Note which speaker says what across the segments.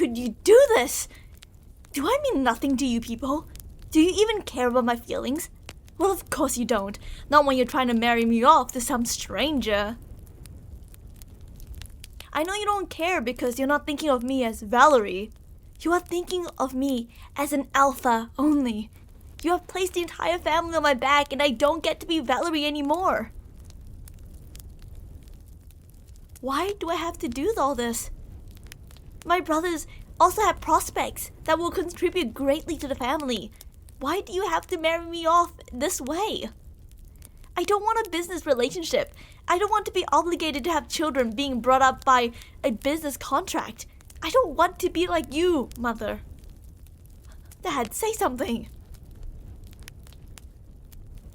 Speaker 1: could you do this? Do I mean nothing to you people? Do you even care about my feelings? Well, of course you don't. Not when you're trying to marry me off to some stranger. I know you don't care because you're not thinking of me as Valerie. You are thinking of me as an alpha only. You have placed the entire family on my back and I don't get to be Valerie anymore. Why do I have to do all this? My brothers also have prospects that will contribute greatly to the family. Why do you have to marry me off this way? I don't want a business relationship. I don't want to be obligated to have children being brought up by a business contract. I don't want to be like you, Mother. Dad, say something.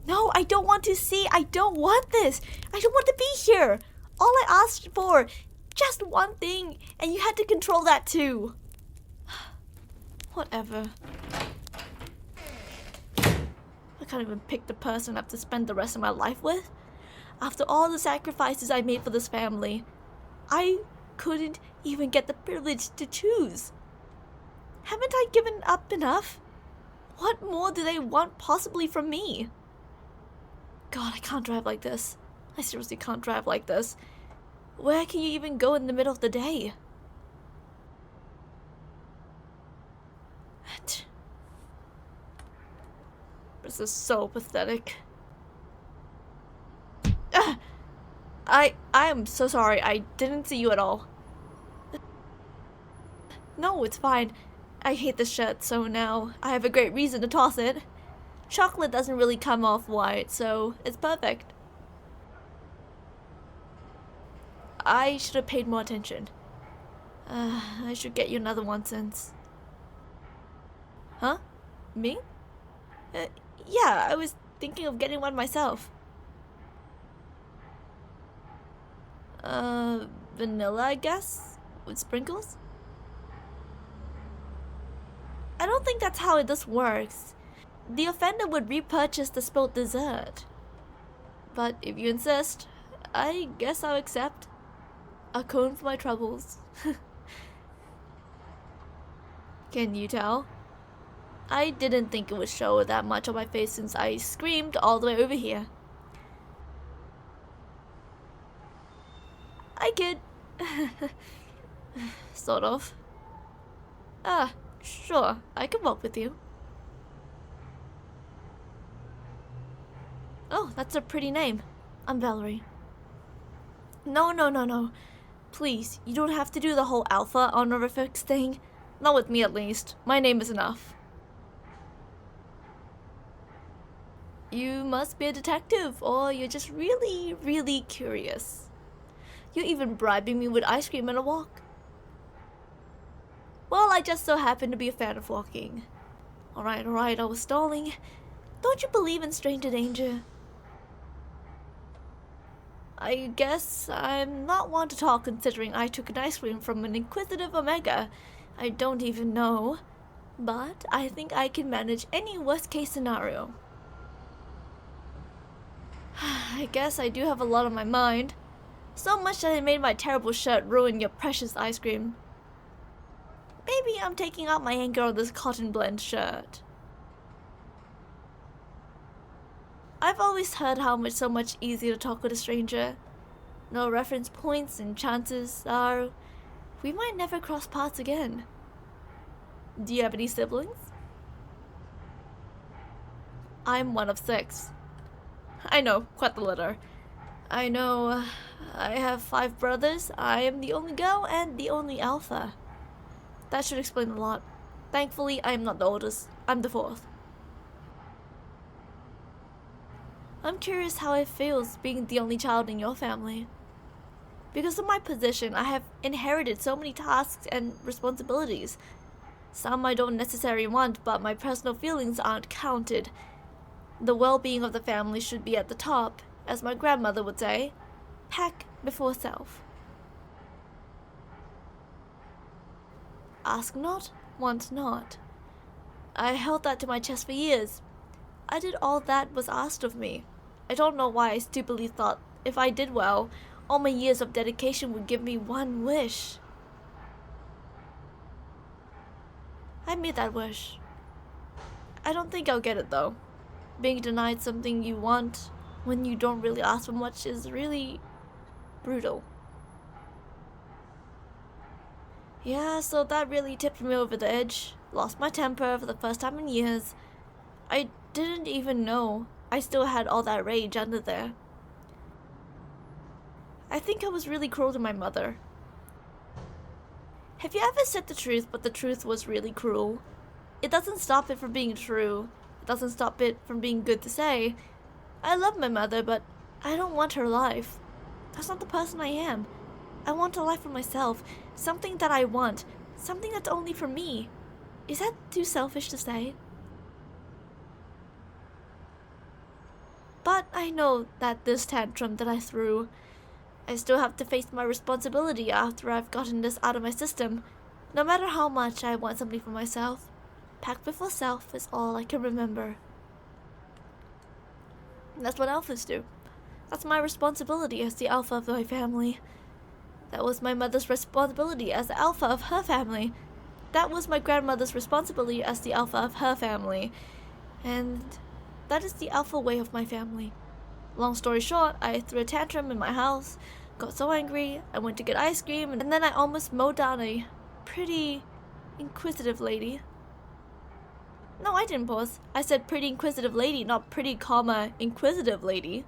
Speaker 1: No, I don't want to see. I don't want this. I don't want to be here. All I asked for, just one thing, and you had to control that too. Whatever. I can't even pick the person I have to spend the rest of my life with. After all the sacrifices I made for this family, I couldn't even get the privilege to choose. Haven't I given up enough? What more do they want possibly from me? God, I can't drive like this. I seriously can't drive like this. Where can you even go in the middle of the day? This is so pathetic. I am so sorry. I didn't see you at all. No, it's fine. I hate this shirt, so now I have a great reason to toss it. Chocolate doesn't really come off white, so it's perfect. I should have paid more attention. I should get you another one since... Huh? Me? Yeah, I was thinking of getting one myself. Vanilla, I guess? With sprinkles? I don't think that's how this works. The offender would repurchase the spilled dessert. But if you insist, I guess I'll accept. A cone for my troubles. Can you tell? I didn't think it would show that much on my face since I screamed all the way over here. I kid. Sort of. Sure, I can walk with you. Oh, that's a pretty name. I'm Valerie. No. Please, you don't have to do the whole alpha honorifics thing. Not with me, at least. My name is enough. You must be a detective, or you're just really, really curious. You're even bribing me with ice cream and a walk. Well, I just so happen to be a fan of walking. Alright, I was stalling. Don't you believe in stranger danger? I guess I'm not one to talk considering I took an ice cream from an inquisitive Omega. I don't even know. But I think I can manage any worst case scenario. I guess I do have a lot on my mind. So much that I made my terrible shirt ruin your precious ice cream. Maybe I'm taking out my anger on this cotton blend shirt. I've always heard how so much easier to talk with a stranger. No reference points and chances are we might never cross paths again. Do you have any siblings? I'm one of 6. I know, quite the litter. I know, I have 5 brothers. I am the only girl and the only alpha. That should explain a lot. Thankfully, I am not the oldest. I'm the 4th. I'm curious how it feels being the only child in your family. Because of my position, I have inherited so many tasks and responsibilities. Some I don't necessarily want, but my personal feelings aren't counted. The well-being of the family should be at the top, as my grandmother would say. Pack before self. Ask not, want not. I held that to my chest for years. I did all that was asked of me. I don't know why I stupidly thought if I did well, all my years of dedication would give me one wish. I made that wish. I don't think I'll get it though. Being denied something you want when you don't really ask for much is really brutal. Yeah, so that really tipped me over the edge. Lost my temper for the first time in years. I didn't even know I still had all that rage under there. I think I was really cruel to my mother. Have you ever said the truth, but the truth was really cruel? It doesn't stop it from being true. It doesn't stop it from being good to say. I love my mother, but I don't want her life. That's not the person I am. I want a life for myself. Something that I want. Something that's only for me. Is that too selfish to say? But I know that this tantrum that I threw, I still have to face my responsibility after I've gotten this out of my system. No matter how much I want something for myself, pact before self is all I can remember. And that's what alphas do. That's my responsibility as the alpha of my family. That was my mother's responsibility as the alpha of her family. That was my grandmother's responsibility as the alpha of her family. And that is the alpha way of my family. Long story short, I threw a tantrum in my house, got so angry, I went to get ice cream, and then I almost mowed down a pretty inquisitive lady. No, I didn't pause. I said pretty inquisitive lady, not pretty, inquisitive lady.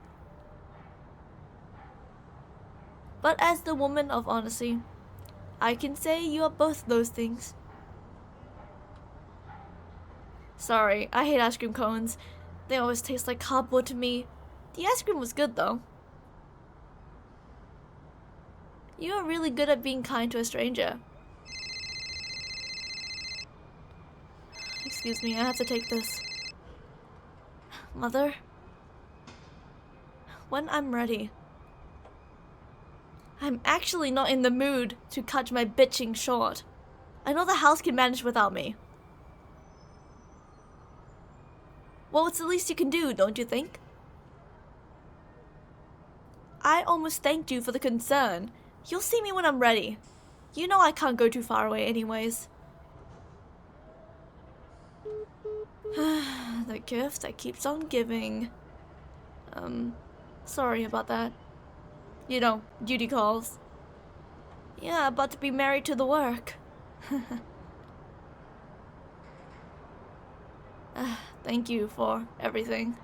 Speaker 1: But as the woman of honesty, I can say you are both those things. Sorry, I hate ice cream cones. They always taste like cardboard to me. The ice cream was good though. You are really good at being kind to a stranger. Excuse me, I have to take this. Mother? When I'm ready. I'm actually not in the mood to cut my bitching short. I know the house can manage without me. Well, it's the least you can do, don't you think? I almost thanked you for the concern. You'll see me when I'm ready. You know I can't go too far away anyways. The gift that keeps on giving. Sorry about that. You know, duty calls. Yeah, about to be married to the work. Thank you for everything.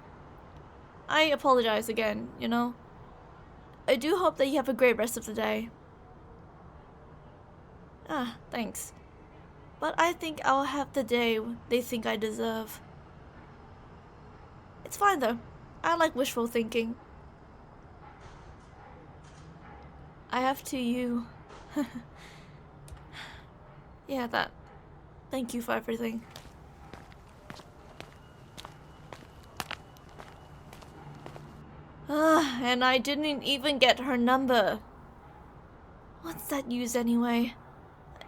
Speaker 1: I apologize again, you know. I do hope that you have a great rest of the day. Thanks. But I think I'll have the day they think I deserve. It's fine though. I like wishful thinking. I have to you. Yeah, that. Thank you for everything. And I didn't even get her number. What's that use anyway?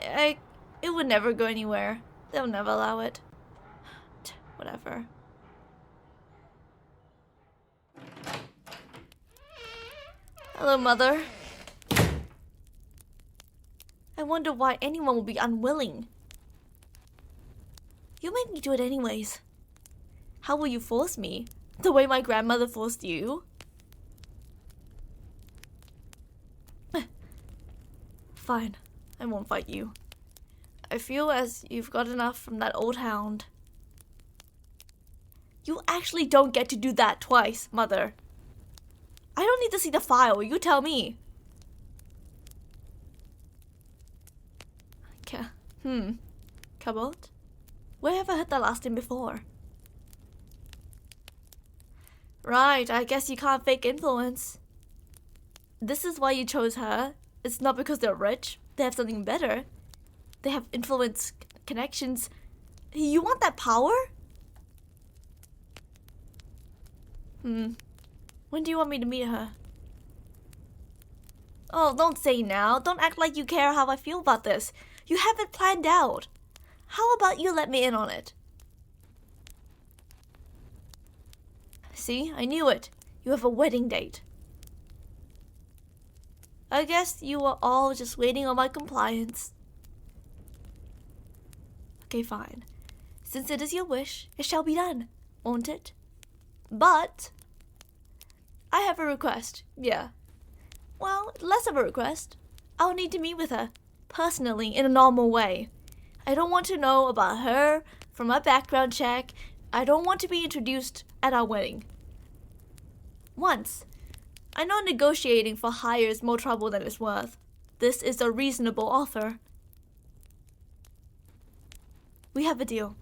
Speaker 1: It would never go anywhere. They'll never allow it. Whatever. Hello, Mother. I wonder why anyone would be unwilling. You made me do it anyways. How will you force me? The way my grandmother forced you? Fine, I won't fight you. I feel as you've got enough from that old hound. You actually don't get to do that twice, Mother. I don't need to see the file, you tell me. Cobalt? Where have I heard that last name before? Right, I guess you can't fake influence. This is why you chose her. It's not because they're rich. They have something better. They have influence, connections. You want that power? When do you want me to meet her? Oh, don't say now. Don't act like you care how I feel about this. You have it planned out. How about you let me in on it? See, I knew it. You have a wedding date. I guess you were all just waiting on my compliance. Okay, fine. Since it is your wish, it shall be done, won't it? But I have a request, yeah. Well, less of a request. I'll need to meet with her, personally, in a normal way. I don't want to know about her from a background check. I don't want to be introduced at our wedding. Once. I know negotiating for hire is more trouble than it's worth. This is a reasonable offer. We have a deal.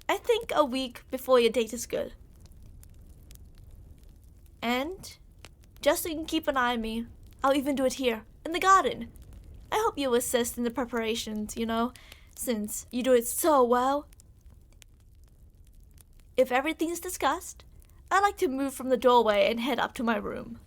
Speaker 1: I think a week before your date is good. And, just so you can keep an eye on me, I'll even do it here, in the garden. I hope you assist in the preparations, since you do it so well. If everything's discussed, I'd like to move from the doorway and head up to my room.